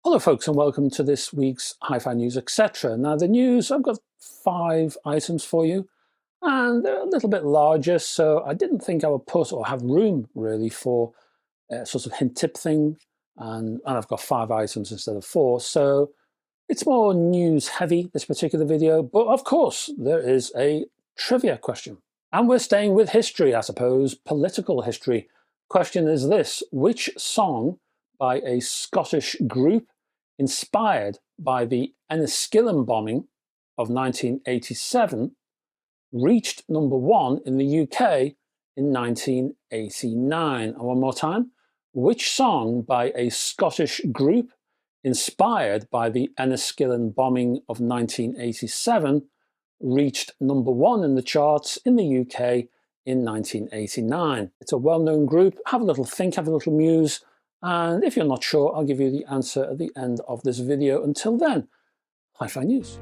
Hello folks and welcome to this week's Hi-Fi News Etc. Now the news, I've got 5 items for you and they're a little bit larger, so I didn't think I would put or have room really for a sort of hint tip thing, and I've got 5 items instead of 4, so it's more news heavy this particular video, but of course there is a trivia question. And we're staying with history, I suppose, political history. Question is this: which song by a Scottish group inspired by the Enniskillen bombing of 1987 reached #1 in the UK in 1989? And one more time, which song by a Scottish group inspired by the Enniskillen bombing of 1987 reached #1 in the charts in the UK in 1989? It's a well-known group. Have a little think, have a little muse, and if you're not sure, I'll give you the answer at the end of this video. Until then, Hi-Fi News.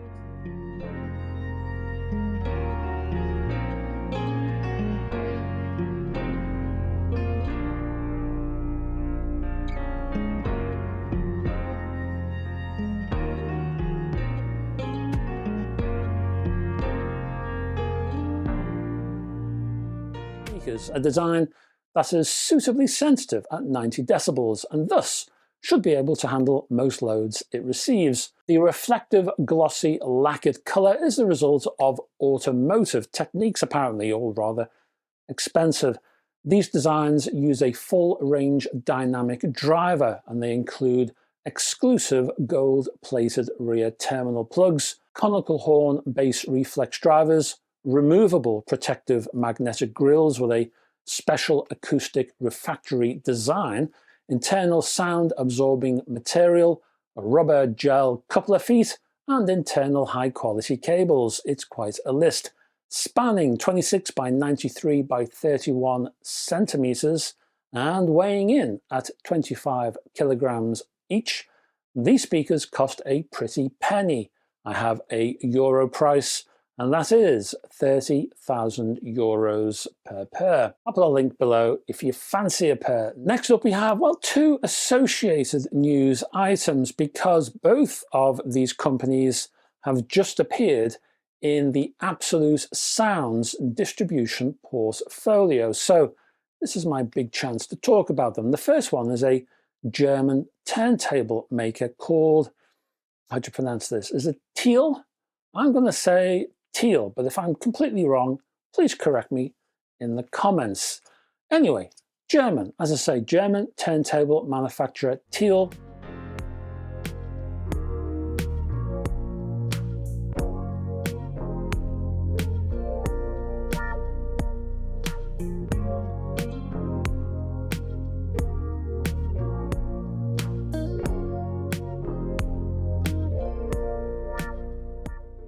A design that is suitably sensitive at 90 decibels and thus should be able to handle most loads it receives. The reflective, glossy, lacquered colour is the result of automotive techniques apparently, or rather expensive. These designs use a full-range dynamic driver and they include exclusive gold-plated rear terminal plugs, conical horn bass reflex drivers, removable protective magnetic grills with a special acoustic refractory design, internal sound absorbing material, a rubber gel coupler feet, and internal high quality cables. It's quite a list. Spanning 26 by 93 by 31 centimeters and weighing in at 25 kilograms each, these speakers cost a pretty penny. I have a euro price, and that is €30,000 per pair. I'll put a link below if you fancy a pair. Next up we have, well, 2 associated news items because both of these companies have just appeared in the Absolute Sounds distribution portfolio. So this is my big chance to talk about them. The first one is a German turntable maker called, how do you pronounce this? Is it Thiele? I'm going to say Thiele, but if I'm completely wrong, please correct me in the comments. Anyway, German, as I say, German turntable manufacturer Thiele.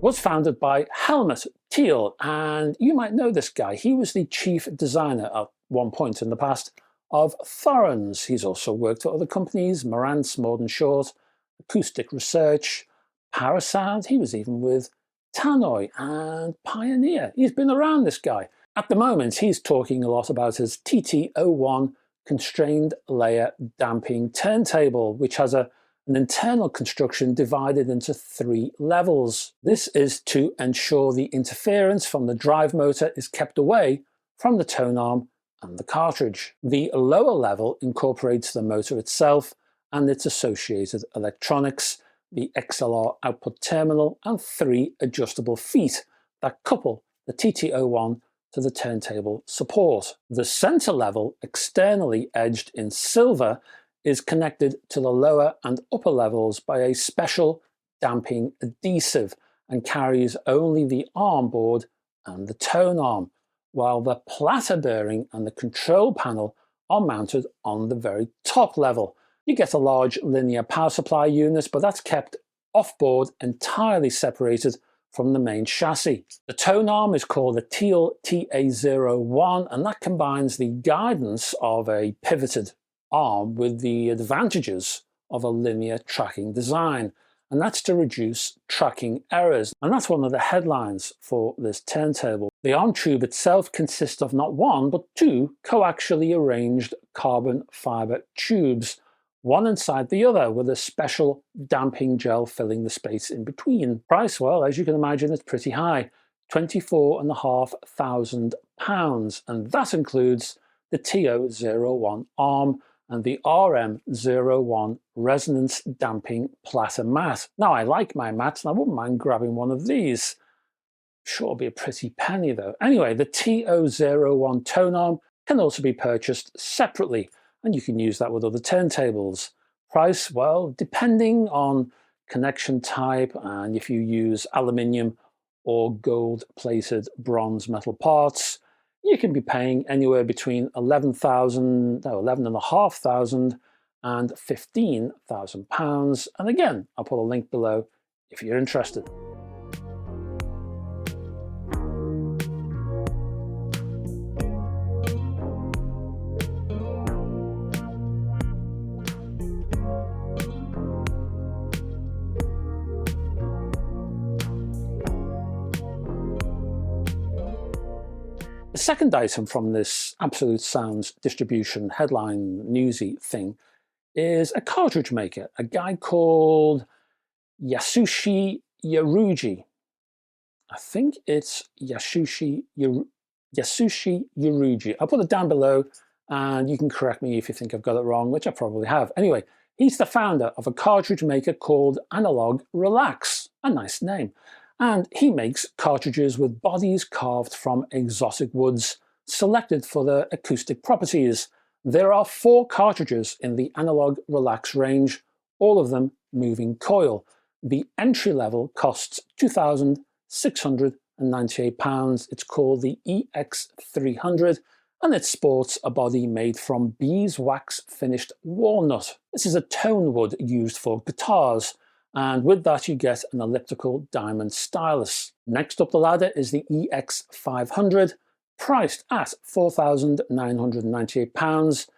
Was founded by Helmut Thiele, and you might know this guy. He was the chief designer at one point in the past of Thorens. He's also worked for other companies, Marantz, Morden Short, Acoustic Research, Parasound. He was even with Tannoy and Pioneer. He's been around, this guy. At the moment, he's talking a lot about his TT01 constrained layer damping turntable, which has an internal construction divided into 3 levels. This is to ensure the interference from the drive motor is kept away from the tone arm and the cartridge. The lower level incorporates the motor itself and its associated electronics, the XLR output terminal, and 3 adjustable feet that couple the TT01 to the turntable support. The center level, externally edged in silver, is connected to the lower and upper levels by a special damping adhesive and carries only the arm board and the tone arm, while the platter bearing and the control panel are mounted on the very top level. You get a large linear power supply unit, but that's kept off-board, entirely separated from the main chassis. The tone arm is called the Thiele TA01, and that combines the guidance of a pivoted arm with the advantages of a linear tracking design, and that's to reduce tracking errors. And that's one of the headlines for this turntable. The arm tube itself consists of not 1 but 2 coaxially arranged carbon fiber tubes, one inside the other with a special damping gel filling the space in between. Price, well, as you can imagine, it's pretty high, £24,500, and that includes the TO01 arm and the RM01 resonance damping platter mat. Now, I like my mats and I wouldn't mind grabbing one of these. Sure, it'll be a pretty penny though. Anyway, the TO01 tone arm can also be purchased separately, and you can use that with other turntables. Price, well, depending on connection type and if you use aluminium or gold-plated bronze metal parts, you can be paying anywhere between £11,500 and £15,000. And again, I'll put a link below if you're interested. The second item from this Absolute Sounds distribution headline newsy thing is a cartridge maker, a guy called Yasushi Yaruji. I think it's Yasushi Yaruji. I'll put it down below and you can correct me if you think I've got it wrong, which I probably have. Anyway, he's the founder of a cartridge maker called Analog Relax, a nice name. And he makes cartridges with bodies carved from exotic woods, selected for their acoustic properties. There are 4 cartridges in the Analog Relax range, all of them moving coil. The entry level costs £2,698. It's called the EX300, and it sports a body made from beeswax finished walnut. This is a tone wood used for guitars, and with that you get an elliptical diamond stylus. Next up the ladder is the EX500, priced at £4,998,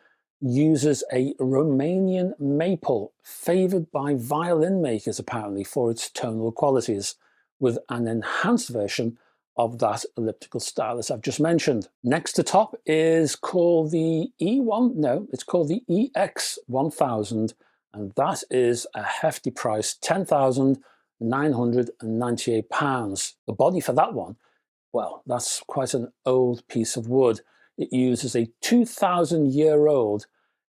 uses a Romanian maple, favoured by violin makers apparently for its tonal qualities, with an enhanced version of that elliptical stylus I've just mentioned. Next to top is called the it's called the EX1000, and that is a hefty price, £10,998. The body for that one, well, that's quite an old piece of wood. It uses a 2,000-year-old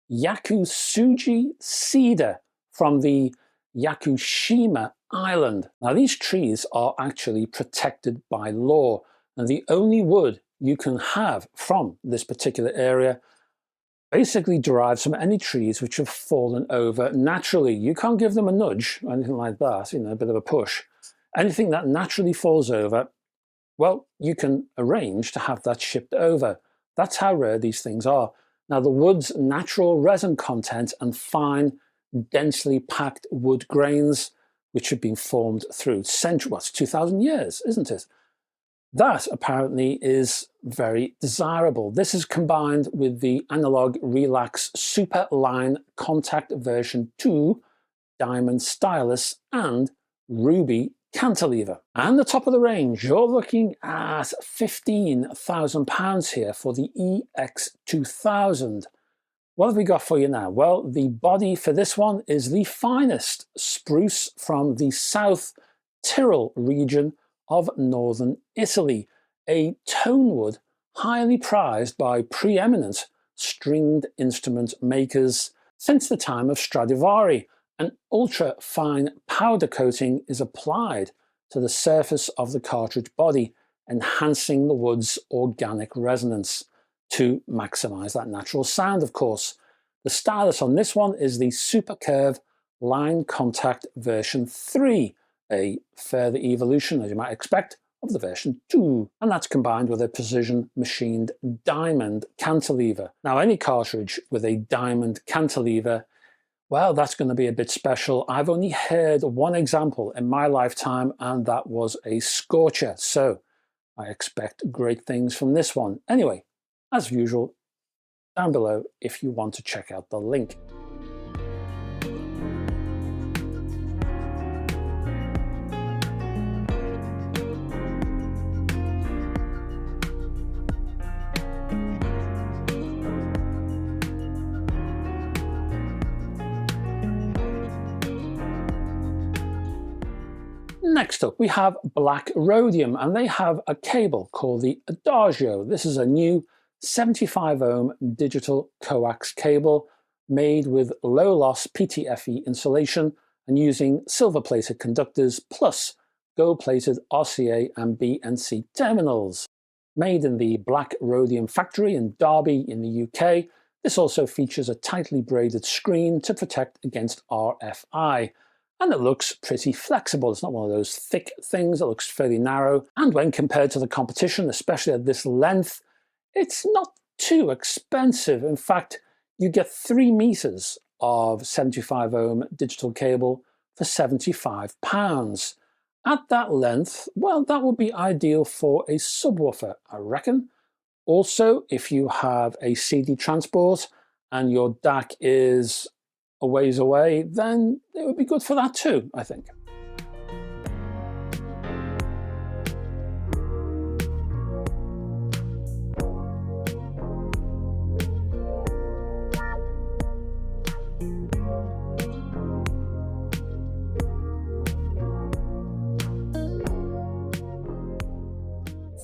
Yakusuji cedar from the Yakushima Island. Now, these trees are actually protected by law, and the only wood you can have from this particular area basically derives from any trees which have fallen over naturally. You can't give them a nudge or anything like that, a bit of a push. Anything that naturally falls over, well, you can arrange to have that shipped over. That's how rare these things are. Now, the wood's natural resin content and fine, densely packed wood grains, which have been formed through centuries, well, it's 2,000 years, isn't it? That apparently is very desirable. This is combined with the Analog Relax Super Line Contact version 2 diamond stylus and ruby cantilever. And the top of the range, you're looking at £15,000 here for the EX2000. What have we got for you now? Well, the body for this one is the finest spruce from the South Tyrol region of northern Italy, a tone wood highly prized by preeminent stringed instrument makers since the time of Stradivari. An ultra-fine powder coating is applied to the surface of the cartridge body, enhancing the wood's organic resonance to maximize that natural sound, of course. The stylus on this one is the Super Curve Line Contact version 3, a further evolution, as you might expect, of the version 2, and that's combined with a precision machined diamond cantilever. Now, any cartridge with a diamond cantilever, well, that's going to be a bit special. I've only heard one example in my lifetime, and that was a scorcher, so I expect great things from this one. Anyway, as usual, down below if you want to check out the link. Next up, we have Black Rhodium, and they have a cable called the Adagio. This is a new 75 ohm digital coax cable made with low loss PTFE insulation and using silver plated conductors plus gold plated RCA and B and C terminals. Made in the Black Rhodium factory in Derby in the UK, this also features a tightly braided screen to protect against RFI. And it looks pretty flexible. It's not one of those thick things. It looks fairly narrow. And when compared to the competition, especially at this length, it's not too expensive. In fact, you get 3 meters of 75 ohm digital cable for £75. At that length, well, that would be ideal for a subwoofer, I reckon. Also, if you have a CD transport and your DAC is a ways away, then it would be good for that too, I think.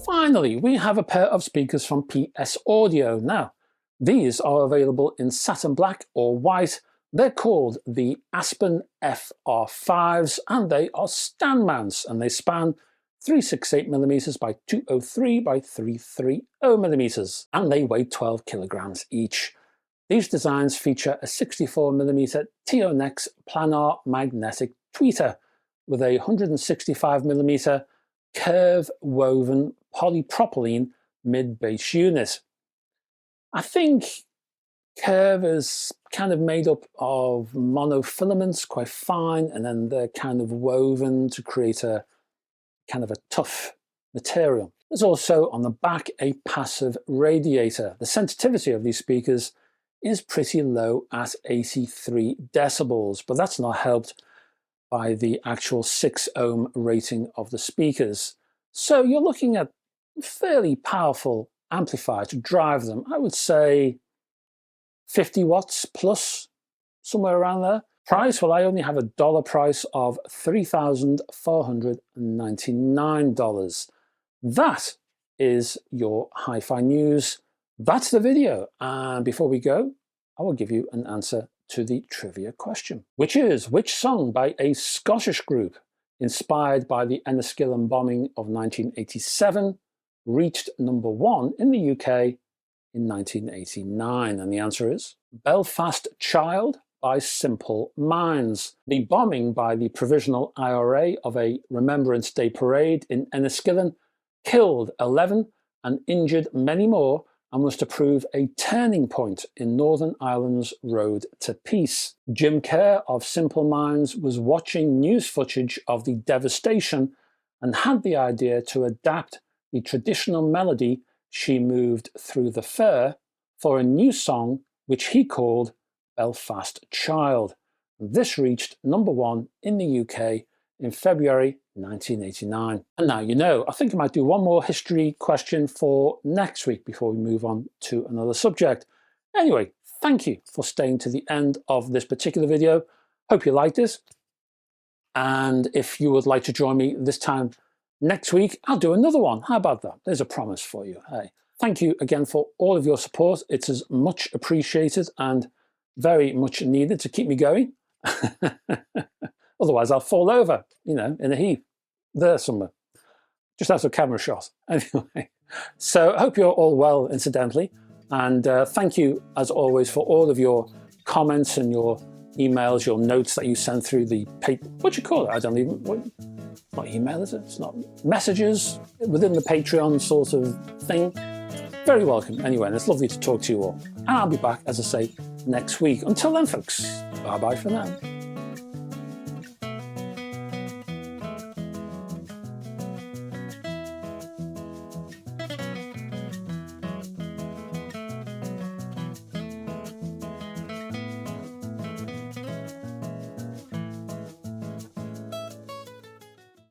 Finally, we have a pair of speakers from PS Audio. Now, these are available in satin black or white. They're called the Aspen FR5s, and they are stand mounts, and they span 368mm by 203 by 330mm, and they weigh 12 kilograms each. These designs feature a 64mm Teonex planar magnetic tweeter with a 165mm curve woven polypropylene mid-bass unit. I think curve is kind of made up of monofilaments, quite fine, and then they're kind of woven to create a kind of a tough material. There's also on the back a passive radiator. The sensitivity of these speakers is pretty low at 83 decibels, but that's not helped by the actual 6 ohm rating of the speakers. So you're looking at fairly powerful amplifier to drive them. I would say 50 watts plus, somewhere around there. Price, well, I only have a dollar price of $3,499. That is your HiFi news. That's the video. And before we go, I will give you an answer to the trivia question, which is, which song by a Scottish group inspired by the Enniskillen bombing of 1987 reached #1 in the UK in 1989? And the answer is Belfast Child by Simple Minds. The bombing by the Provisional IRA of a Remembrance Day parade in Enniskillen killed 11 and injured many more, and was to prove a turning point in Northern Ireland's road to peace. Jim Kerr of Simple Minds was watching news footage of the devastation and had the idea to adapt the traditional melody "She Moved Through the Fir" for a new song which he called Belfast Child. This reached #1 in the UK in February 1989. And now you know, I think I might do one more history question for next week before we move on to another subject. Anyway, thank you for staying to the end of this particular video. Hope you liked it. And if you would like to join me this time next week, I'll do another one. How about that? There's a promise for you. Hey, thank you again for all of your support. It's as much appreciated and very much needed to keep me going. Otherwise, I'll fall over, in a heap there somewhere. Just out of camera shot. Anyway, so I hope you're all well, incidentally. And thank you, as always, for all of your comments and your emails, your notes that you send through the what do you call it? I don't even... It's not email, is it? It's not messages within the Patreon sort of thing. Very welcome. Anyway, and it's lovely to talk to you all. And I'll be back, as I say, next week. Until then, folks, bye-bye for now.